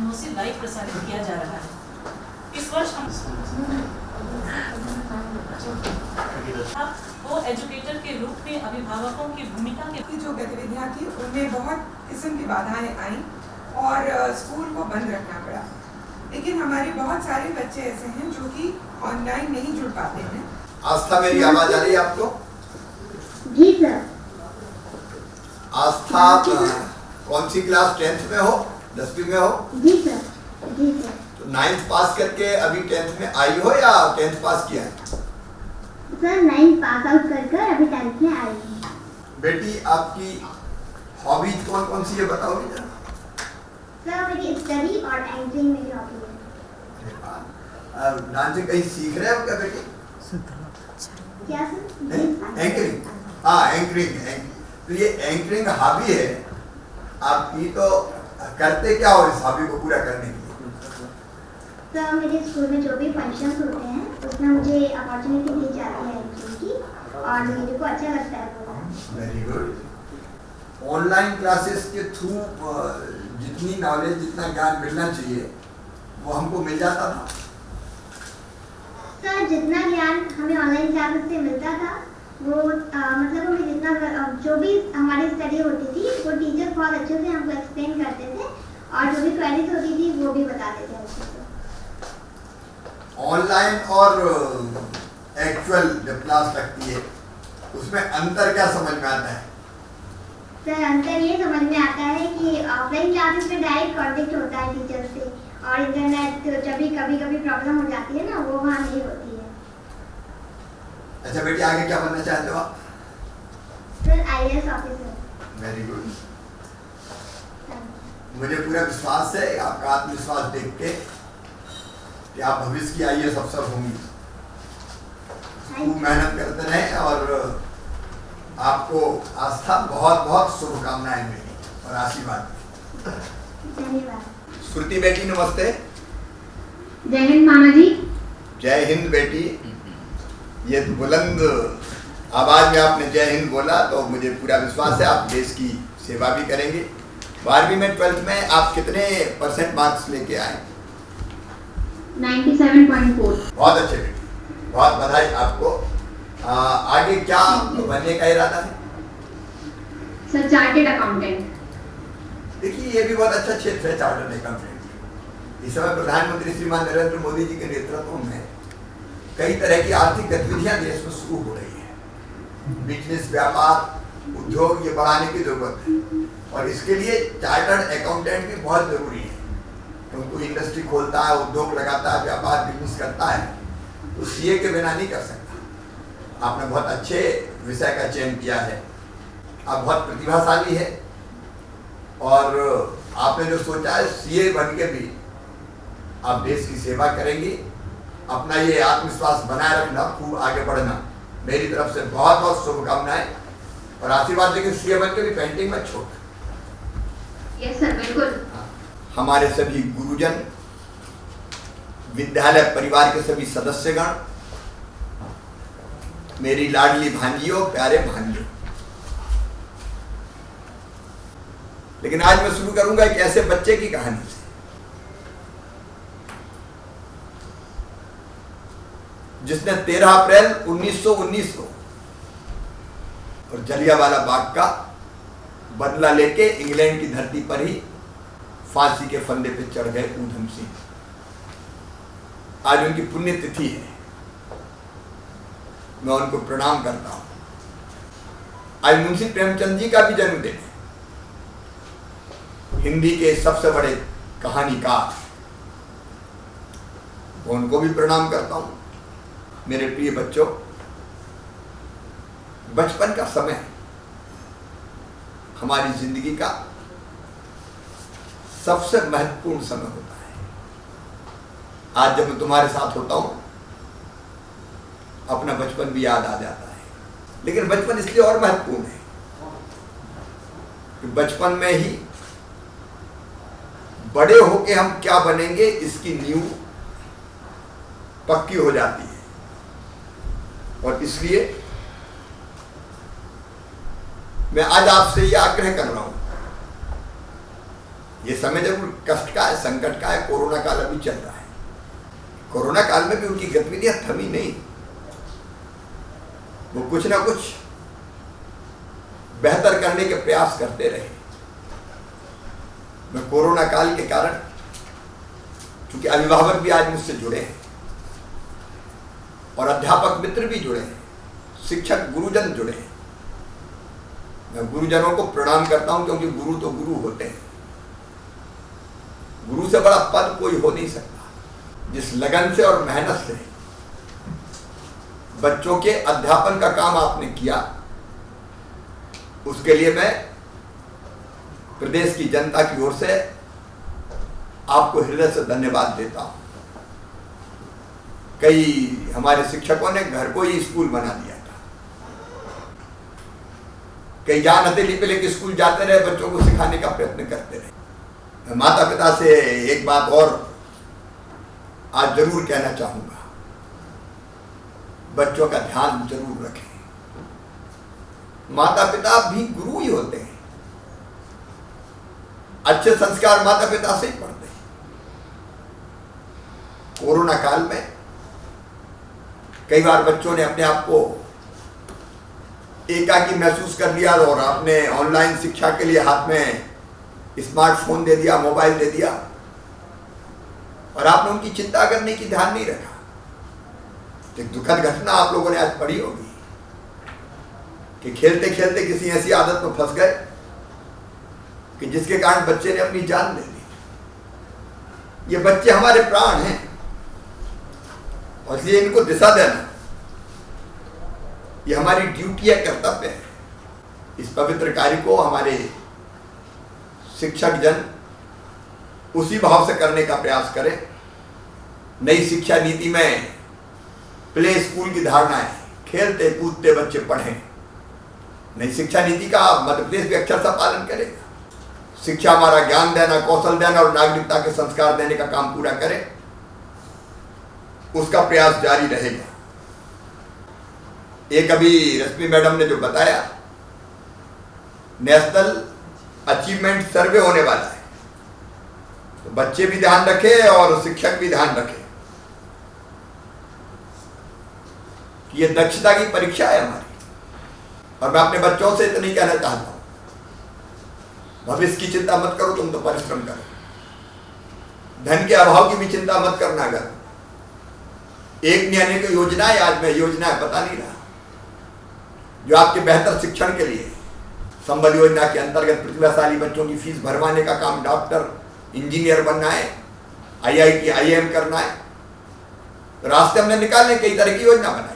NOC live प्रसारित किया जा रहा है। इस वर्ष हम वो एजुकेटर के रूप में अभिभावकों की भूमिका की जो गतिविधियाँ थी उनमें बहुत किस्म की बाधाएं आईं और स्कूल को बंद रखना पड़ा। लेकिन हमारे बहुत सारे बच्चे ऐसे हैं जो कि ऑनलाइन नहीं जुड़ पाते हैं। आस्था, मेरी आवाज आ रही है आपको? जी सर। आस्था कौन सी क्लास? 10th में हो, 10वीं में हो? जी सर, जी सर। तो 9th पास करके अभी 10th में आई हो या 10th पास किया है? सर 9th पास आउट कर अभी 10th में आई हूँ। बेटी, आपकी हॉबीज कौन कौन सी है बताओगे जरा? सर मेरी स्टडी और एंकरिंग मेरी हॉबी है। डांसिंग कहीं सीख रहे हो क्या बेटी? क्या सर? एंकरिंग, हाँ एंकरिंग। तो ये एंकरिंग हॉबी है आपकी, तो करते क्या हो इस हॉबी को पूरा करने के लिए? सर मेरे स्कूल में जो भी फंक्शंस होते हैं उसमें मुझे अपॉर्चुनिटी दी जाती है एंकरिंग की और मेरे को अच्छा लगता है। Very good. ऑनलाइन क्लासेस के थ्रू जितनी नॉलेज, जितना ज्ञान मिलना चाहिए वो हमको मिल जाता था? सर जितना ज्ञान हमें ऑनलाइन क्लासेस से मिलता था वो मतलब हमें जितना जो भी हमारी स्टडी होती थी वो टीचर बहुत अच्छे से हमको एक्सप्लेन करते थे और जो भी क्वेरीज होती थी वो भी बताते थे अच्छे से। ऑनलाइन और एक्चुअल जब क्लास लगती है उसमें अंतर क्या समझ में आता है? सर अंतर ये समझ में आता है कि ऑफलाइन क्लासेस में डायरेक्ट कांटेक्ट होता है टीचर से और इंटरनेट जब भी कभी प्रॉब्लम हो जाती है ना वो वहाँ नहीं होती है। अच्छा बेटी, आगे क्या बनना चाहते हो आप? Sir IAS officer. Very good. मुझे पूरा विश्वास है, आपका आत्मविश्वास देख के, कि आप भविष्य की IAS अफसर होंगी। खूब मेहनत करते रहें और आपको आस्था बहुत बहुत शुभकामनाएं मिली और आशीर्वाद। धन्यवाद। श्रुति बेटी नमस्ते। जय हिंद मामा जी। जय हिंद बेटी। ये बुलंद आवाज में आपने जय हिंद बोला तो मुझे पूरा विश्वास है आप देश की सेवा भी करेंगे। 12वीं में 12th में आप कितने % मार्क्स लेके आए? 97.4। बहुत अच्छे बेटी, बहुत बधाई आपको। आगे क्या बनने का इरादा है? Sir chartered accountant. देखिए ये भी बहुत अच्छा क्षेत्र है चार्टर्ड अकाउंटेंट। इस समय प्रधानमंत्री श्रीमान नरेंद्र मोदी जी के नेतृत्व में कई तरह की आर्थिक गतिविधियां देश में शुरू हो रही है। बिजनेस, व्यापार, उद्योग ये बढ़ाने की जरूरत है और इसके लिए चार्टर्ड अकाउंटेंट भी बहुत जरूरी है। क्योंकि इंडस्ट्री खोलता है, उद्योग लगाता है, व्यापार बिजनेस करता है तो CA के बिना नहीं कर सकता। आपने बहुत अच्छे विषय का चयन किया है, आप बहुत प्रतिभाशाली है और आपने जो सोचा है CA बन के भी आप देश की सेवा करेंगी। अपना ये आत्मविश्वास बनाए रखना, खूब आगे बढ़ना। मेरी तरफ से बहुत बहुत शुभकामनाएं और आशीर्वाद देंगे। CA बन के भी पेंटिंग में छोड़। यस सर, बिल्कुल। हमारे सभी गुरुजन, विद्यालय परिवार के सभी सदस्यगण, मेरी लाडली भांजियों, प्यारे भांजियों, लेकिन आज मैं शुरू करूंगा एक ऐसे बच्चे की कहानी से जिसने 13 अप्रैल 1919 को और जलियांवाला बाग का बदला लेके इंग्लैंड की धरती पर ही फांसी के फंदे पे चढ़ गए ऊधम सिंह। आज उनकी पुण्यतिथि है, मैं उनको प्रणाम करता हूं। आज मुंशी प्रेमचंद जी का भी जन्मदिन है, हिंदी के सबसे बड़े कहानीकार, उनको भी प्रणाम करता हूं। मेरे प्रिय बच्चों, बचपन का समय हमारी जिंदगी का सबसे महत्वपूर्ण समय होता है। आज जब मैं तुम्हारे साथ होता हूं अपना बचपन भी याद आ जाता है। लेकिन बचपन इसलिए और महत्वपूर्ण है कि बचपन में ही बड़े होके हम क्या बनेंगे इसकी नींव पक्की हो जाती है। और इसलिए मैं आज आपसे यह आग्रह कर रहा हूं ये समय जरूर कष्ट का है, संकट का है, कोरोना काल अभी चल रहा है। कोरोना काल में भी उनकी गतिविधियां थमी नहीं, वो कुछ ना कुछ बेहतर करने के प्रयास करते रहे। मैं कोरोना काल के कारण, क्योंकि अभिभावक भी आज मुझसे जुड़े हैं और अध्यापक मित्र भी जुड़े हैं, शिक्षक गुरुजन जुड़े हैं, मैं गुरुजनों को प्रणाम करता हूं, क्योंकि गुरु तो गुरु होते हैं। गुरु से बड़ा पद कोई हो नहीं सकता। जिस लगन से और मेहनत से बच्चों के अध्यापन का काम आपने किया, उसके लिए मैं प्रदेश की जनता की ओर से आपको हृदय से धन्यवाद देता हूं। कई हमारे शिक्षकों ने घर को ही स्कूल बना दिया था, कई जान हथेली पे लेके स्कूल जाते रहे, बच्चों को सिखाने का प्रयत्न करते रहे। मैं माता पिता से एक बात और आज जरूर कहना चाहूंगा, बच्चों का ध्यान जरूर रखें। माता पिता भी गुरु ही होते हैं, अच्छे संस्कार माता पिता से ही पढ़ते हैं। कोरोना काल में कई बार बच्चों ने अपने आप को एकाकी महसूस कर लिया और आपने ऑनलाइन शिक्षा के लिए हाथ में स्मार्टफोन दे दिया, मोबाइल दे दिया, और आपने उनकी चिंता करने की ध्यान नहीं रखा। एक दुखद घटना आप लोगों ने आज पढ़ी होगी कि खेलते खेलते किसी ऐसी आदत में फंस गए कि जिसके कारण बच्चे ने अपनी जान ले ली। ये बच्चे हमारे प्राण हैं और इसलिए इनको दिशा देना ये हमारी ड्यूटी है, कर्तव्य है। इस पवित्र कार्य को हमारे शिक्षक जन उसी भाव से करने का प्रयास करें। नई शिक्षा नीति में प्ले स्कूल की धारणा है, खेलते कूदते बच्चे पढ़ें। नई शिक्षा नीति का मध्य प्रदेश भी अक्षरशः पालन करेगा। शिक्षा हमारा ज्ञान देना, कौशल देना और नागरिकता के संस्कार देने का काम पूरा करे, उसका प्रयास जारी रहेगा। एक अभी रश्मि मैडम ने जो बताया, नेशनल अचीवमेंट सर्वे होने वाला है, तो बच्चे भी ध्यान रखें और शिक्षक भी ध्यान रखें। ये दक्षता की परीक्षा है हमारी, और मैं अपने बच्चों से इतना ही कहना चाहता हूं, भविष्य की चिंता मत करो, तुम तो परिश्रम करो। धन के अभाव की भी चिंता मत करना। अगर एक नहीं अनेक योजनाएं, आज मैं योजनाएं बता नहीं रहा, जो आपके बेहतर शिक्षण के लिए संबल योजना के अंतर्गत प्रतिभाशाली बच्चों की फीस भरवाने का काम, डॉक्टर इंजीनियर बनना है, IIT IIM करना है, रास्ते हमने निकालने, कई तरह की योजना बनाई,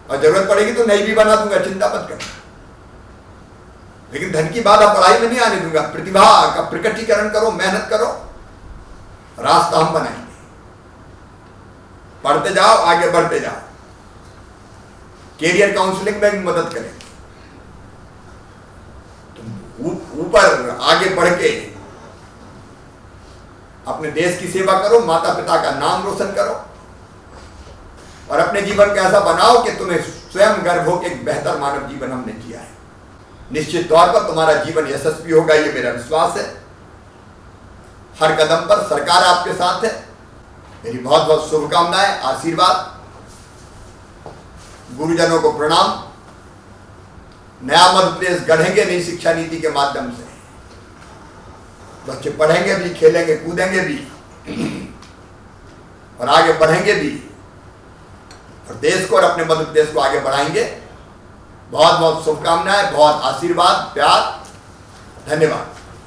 और जरूरत पड़ेगी तो नई भी बना दूंगा, चिंता मत करना। लेकिन धन की बाधा पढ़ाई में नहीं आने दूंगा। प्रतिभा का प्रकटीकरण करो, मेहनत करो, रास्ता हम बनाएंगे। पढ़ते जाओ, आगे बढ़ते जाओ। कैरियर काउंसलिंग में भी मदद करेंगे। ऊपर आगे बढ़ के अपने देश की सेवा करो, माता पिता का नाम रोशन करो, और अपने जीवन को ऐसा बनाओ कि तुम्हें स्वयं गर्व हो कि एक बेहतर मानव जीवन हमने जिया है। निश्चित तौर पर तुम्हारा जीवन यशस्वी होगा, ये मेरा विश्वास है। हर कदम पर सरकार आपके साथ है। मेरी बहुत बहुत शुभकामनाएं, आशीर्वाद। गुरुजनों को प्रणाम। नया मध्य प्रदेश गढ़ेंगे नई शिक्षा नीति के माध्यम से। बच्चे पढ़ेंगे भी, खेलेंगे कूदेंगे भी, और आगे बढ़ेंगे भी, और देश को और अपने मध्य प्रदेश को आगे बढ़ाएंगे। बहुत बहुत शुभकामनाएं, बहुत आशीर्वाद, प्यार। धन्यवाद।